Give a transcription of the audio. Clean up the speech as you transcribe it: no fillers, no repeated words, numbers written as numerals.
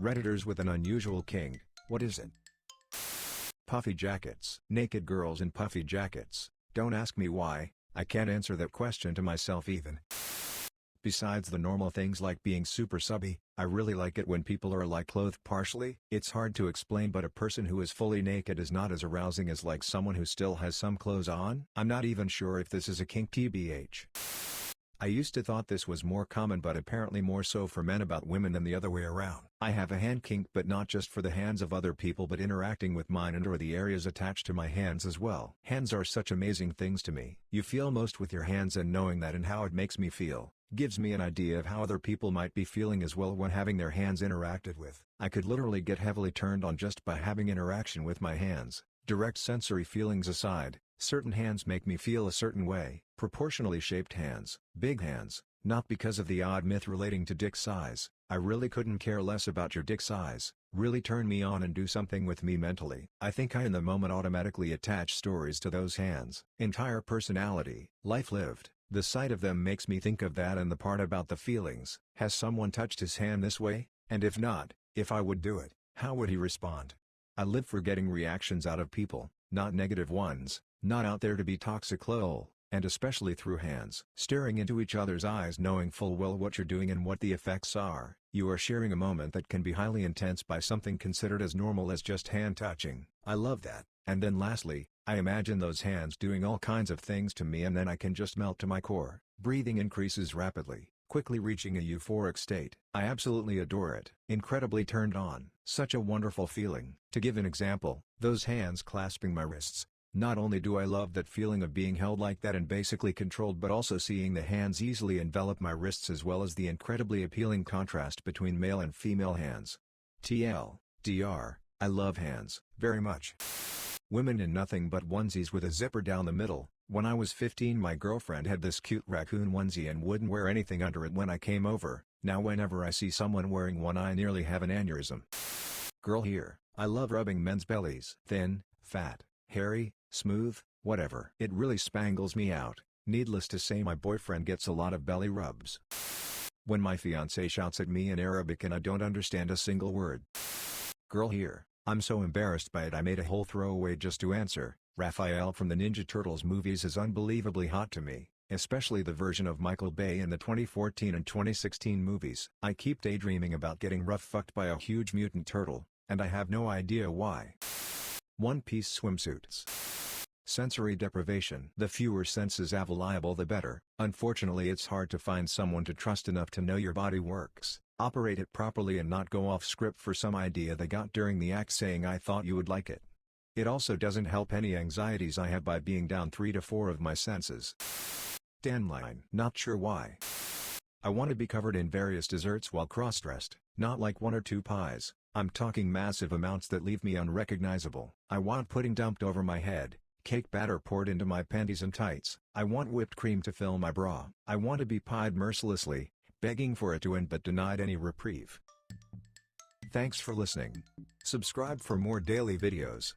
Redditors with an unusual kink. What is it? Puffy jackets. Naked girls in puffy jackets. Don't ask me why, I can't answer that question to myself even. Besides the normal things like being super subby, I really like it when people are like clothed partially. It's hard to explain, but a person who is fully naked is not as arousing as like someone who still has some clothes on. I'm not even sure if this is a kink tbh. I used to thought this was more common, but apparently more so for men about women than the other way around. I have a hand kink, but not just for the hands of other people but interacting with mine and or the areas attached to my hands as well. Hands are such amazing things to me. You feel most with your hands, and knowing that and how it makes me feel gives me an idea of how other people might be feeling as well when having their hands interacted with. I could literally get heavily turned on just by having interaction with my hands. Direct sensory feelings aside, certain hands make me feel a certain way. Proportionally shaped hands, big hands, not because of the odd myth relating to dick size. I really couldn't care less about your dick size. Really turn me on and do something with me mentally. I think I in the moment automatically attach stories to those hands. Entire personality, life lived. The sight of them makes me think of that, and the part about the feelings. Has someone touched his hand this way? And if not, if I would do it, how would he respond? I live for getting reactions out of people, not negative ones, not out there to be toxic lol, and especially through hands. Staring into each other's eyes, knowing full well what you're doing and what the effects are. You are sharing a moment that can be highly intense by something considered as normal as just hand touching. I love that. And then lastly, I imagine those hands doing all kinds of things to me, and then I can just melt to my core. Breathing increases rapidly, quickly reaching a euphoric state. I absolutely adore it. Incredibly turned on. Such a wonderful feeling. To give an example, those hands clasping my wrists. Not only do I love that feeling of being held like that and basically controlled, but also seeing the hands easily envelop my wrists, as well as the incredibly appealing contrast between male and female hands. TLDR, I love hands very much. Women in nothing but onesies with a zipper down the middle. When I was 15, my girlfriend had this cute raccoon onesie and wouldn't wear anything under it when I came over. Now whenever I see someone wearing one, I nearly have an aneurysm. Girl here, I love rubbing men's bellies. Thin, fat, hairy, smooth, whatever. It really spangles me out. Needless to say, my boyfriend gets a lot of belly rubs. When my fiancé shouts at me in Arabic and I don't understand a single word. Girl here, I'm so embarrassed by it I made a whole throwaway just to answer. Raphael from the Ninja Turtles movies is unbelievably hot to me, especially the version of Michael Bay in the 2014 and 2016 movies. I keep daydreaming about getting rough fucked by a huge mutant turtle, and I have no idea why. One-piece swimsuits. Sensory deprivation. The fewer senses available the better. Unfortunately, it's hard to find someone to trust enough to know your body works, operate it properly, and not go off script for some idea they got during the act saying I thought you would like it. It also doesn't help any anxieties I have by being down 3 to 4 of my senses. Dandelion. Not sure why. I want to be covered in various desserts while cross-dressed, not like 1 or 2 pies. I'm talking massive amounts that leave me unrecognizable. I want pudding dumped over my head, cake batter poured into my panties and tights. I want whipped cream to fill my bra. I want to be pied mercilessly, begging for it to end but denied any reprieve. Thanks for listening. Subscribe for more daily videos.